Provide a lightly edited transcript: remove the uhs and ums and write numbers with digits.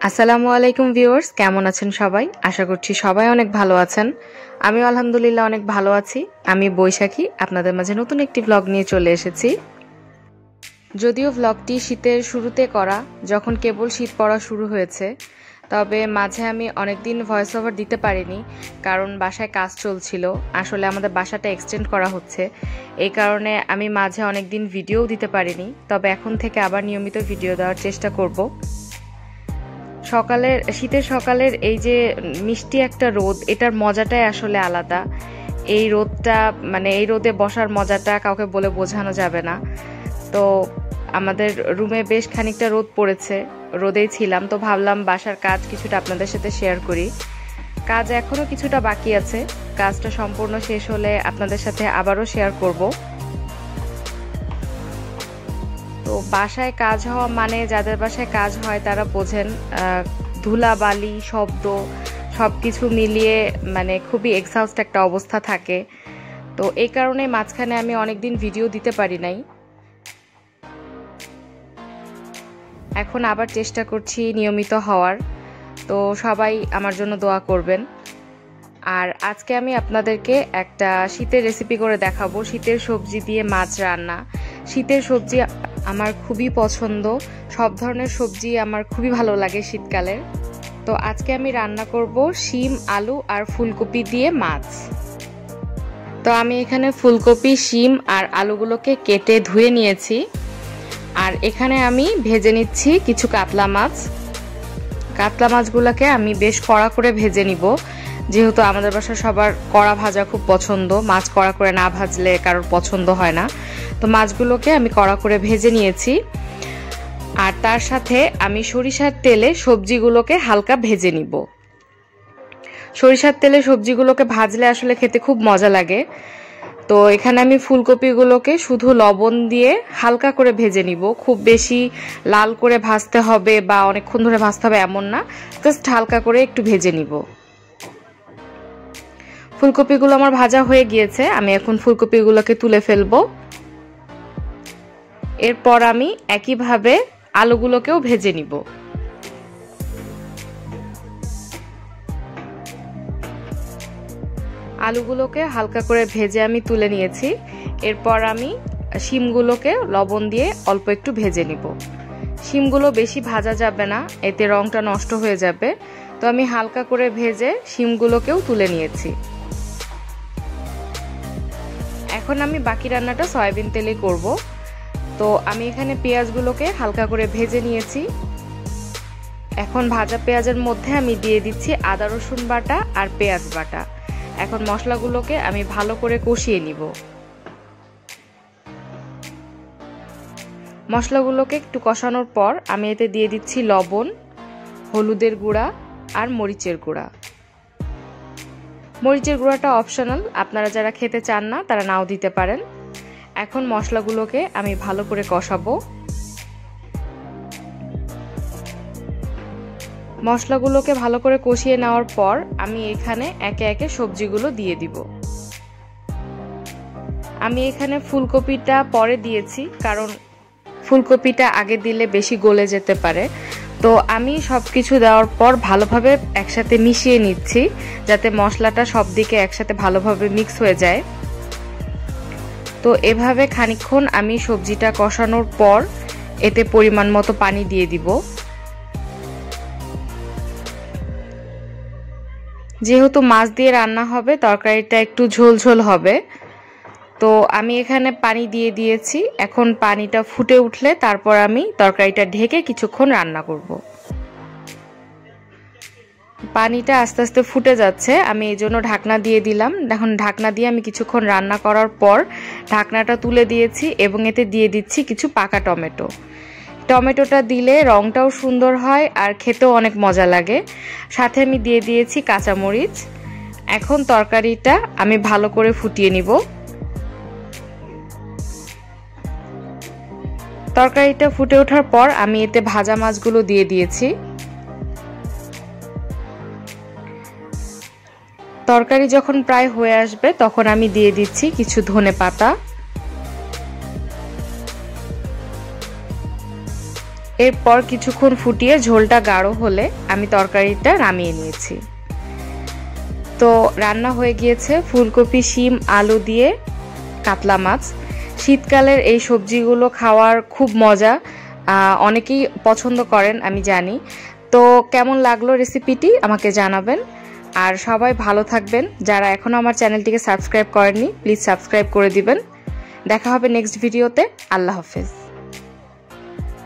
আসসালামু আলাইকুম ভিউয়ার্স, কেমন আছেন সবাই? আশা করছি সবাই অনেক ভালো আছেন। আমিও আলহামদুলিল্লাহ অনেক ভালো আছি। আমি বৈশাখী আপনাদের মাঝে নতুন একটি ব্লগ নিয়ে চলে এসেছি। যদিও ব্লগটি শীতের শুরুতে করা, যখন কেবল শীত পড়া শুরু হয়েছে, তবে মাঝে আমি অনেকদিন ভয়েস ওভার দিতে পারিনি, কারণ বাসায় কাজ চলছিল। আসলে আমাদের বাসাটা এক্সটেন্ড করা হচ্ছে, এই কারণে আমি মাঝে অনেকদিন ভিডিও দিতে পারিনি। তবে এখন থেকে আবার নিয়মিত ভিডিও দেওয়ার চেষ্টা করব। শীতের সকালের এই যে মিষ্টি একটা রোদ, এটার মজাটাই আসলে আলাদা। এই রোদটা এই রোদে বসার মজাটা কাউকে বলে বোঝানো যাবে না। তো আমাদের রুমে বেশ খানিকটা রোদ পড়েছে, রোদেই ছিলাম, তো ভাবলাম বাসার কাজ কিছুটা আপনাদের সাথে শেয়ার করি। কাজ এখনো কিছুটা বাকি আছে, কাজটা সম্পূর্ণ শেষ হলে আপনাদের সাথে আবারও শেয়ার করব। তো বাসায় কাজ হওয়া মানে, যাদের বাসায় কাজ হয় তারা বোঝেন, ধুলাবালি, শব্দ সবকিছু মিলিয়ে খুবই এক্সহস্ট একটা অবস্থা থাকে। তো এই কারণে মাঝখানে আমি অনেকদিন ভিডিও দিতে পারি নাই। এখন আবার চেষ্টা করছি নিয়মিত হওয়ার। তো সবাই আমার জন্য দোয়া করবেন। আর আজকে আমি আপনাদেরকে একটা শীতের রেসিপি করে দেখাবো, শীতের সবজি দিয়ে মাছ রান্না। শীতের সবজি আমার খুবই পছন্দ, সব ধরনের সবজি আমার খুবই ভালো লাগে শীতকালের। তো আজকে আমি রান্না করব শিম, আলু আর ফুলকপি দিয়ে মাছ। তো আমি এখানে ফুলকপি, শিম আর আলুগুলোকে কেটে ধুয়ে নিয়েছি। আর এখানে আমি ভেজে নিচ্ছি কিছু কাতলা মাছ। কাতলা মাছগুলোকে আমি বেশ কড়া করে ভেজে নিব, যেহেতু আমাদের বাসায় সবার কড়া ভাজা খুব পছন্দ। মাছ কড়া করে না ভাজলে কারোর পছন্দ হয় না। তো মাছগুলোকে আমি কড়া করে ভেজে নিয়েছি। আর তার সাথে আমি সরিষার তেলে সবজিগুলোকে হালকা ভেজে নিব। সরিষার তেলে সবজিগুলোকে ভাজলে আসলে খেতে খুব মজা লাগে। তো এখানে আমি ফুলকপিগুলোকে শুধু লবণ দিয়ে হালকা করে ভেজে নিব। খুব বেশি লাল করে ভাজতে হবে বা অনেকক্ষণ ধরে ভাজতে হবে এমন না, জাস্ট হালকা করে একটু ভেজে নিব। ফুলকপিগুলো আমার ভাজা হয়ে গিয়েছে, আমি এখন ফুলকপিগুলোকে তুলে ফেলবো। এরপর আমি একইভাবে আলুগুলোকেও ভেজে নিব। আলুগুলোকে হালকা করে ভেজে আমি তুলে নিয়েছি। এরপর আমি শিমগুলোকে লবণ দিয়ে অল্প একটু ভেজে নিব। শিমগুলো বেশি ভাজা যাবে না, এতে রংটা নষ্ট হয়ে যাবে। তো আমি হালকা করে ভেজে শিমগুলোকেও তুলে নিয়েছি। এখন আমি বাকি রান্নাটা সয়াবিন তেলে করব। তো আমি এখানে পেঁয়াজগুলোকে হালকা করে ভেজে নিয়েছি। এখন ভাজা পেঁয়াজের মধ্যে আমি দিয়ে দিচ্ছি আদা রসুন বাটা আর পেঁয়াজ বাটা। এখন মশলাগুলোকে আমি ভালো করে কষিয়ে নিব। মশলাগুলোকে একটু কষানোর পর আমি এতে দিয়ে দিচ্ছি লবণ, হলুদের গুঁড়া আর মরিচের গুঁড়া। মরিচের গুঁড়াটা অপশনাল, আপনারা যারা খেতে চান না তারা নাও দিতে পারেন। এখন মশলাগুলোকে আমি ভালো করে কষাবো। মশলাগুলোকে ভালো করে কষিয়ে নেওয়ার পর আমি এখানে একে একে সবজিগুলো দিয়ে দিব। আমি এখানে ফুলকপিটা পরে দিয়েছি, কারণ ফুলকপিটা আগে দিলে বেশি গলে যেতে পারে। তো আমি সবকিছু দেওয়ার পর ভালোভাবে একসাথে মিশিয়ে নিচ্ছি, যাতে মশলাটা সব দিকে একসাথে ভালোভাবে মিক্স হয়ে যায়। তো এভাবে খানিকক্ষণ আমি সবজিটা কষানোর পর এতে পরিমাণ মতো পানি দিয়ে দিব। যেহেতু মাছ দিয়ে রান্না হবে, তরকারিটা একটু ঝোল ঝোল হবে। তো আমি এখানে পানি দিয়ে দিয়েছি। এখন পানিটা ফুটে উঠলে তারপর আমি তরকারিটা ঢেকে কিছুক্ষণ রান্না করব। পানিটা আস্তে আস্তে ফুটে যাচ্ছে, আমি এই জন্য ঢাকনা দিয়ে দিলাম। এখন ঢাকনা দিয়ে আমি কিছুক্ষণ রান্না করার পর ঢাকনাটা তুলে দিয়েছি এবং এতে দিয়ে দিচ্ছি কিছু পাকা টমেটো। টমেটোটা দিলে রংটাও সুন্দর হয় আর খেতেও অনেক মজা লাগে। সাথে আমি দিয়ে দিয়েছি কাঁচামরিচ। এখন তরকারিটা আমি ভালো করে ফুটিয়ে নিব। তরকারিটা ফুটে ওঠার পর আমি এতে ভাজা মাছগুলো দিয়ে দিয়েছি। তরকারি যখন প্রায় হয়ে আসবে তখন আমি দিয়ে দিচ্ছি কিছু ধনেপাতা। এরপর কিছুক্ষণ ফুটিয়ে ঝোলটা গাঢ় হলে আমি তরকারিটা নামিয়ে নিয়েছি। তো রান্না হয়ে গিয়েছে ফুলকপি, শিম, আলু দিয়ে কাতলা মাছ। শীতকালের এই সবজিগুলো খাওয়ার খুব মজা, অনেকেই পছন্দ করেন আমি জানি। তো কেমন লাগলো রেসিপিটি আমাকে জানাবেন। আর সবাই ভালো থাকবেন। যারা এখনও আমার চ্যানেলটিকে সাবস্ক্রাইব করেননি প্লিজ সাবস্ক্রাইব করে দিবেন। দেখা হবে নেক্সট ভিডিওতে। আল্লাহ হাফেজ।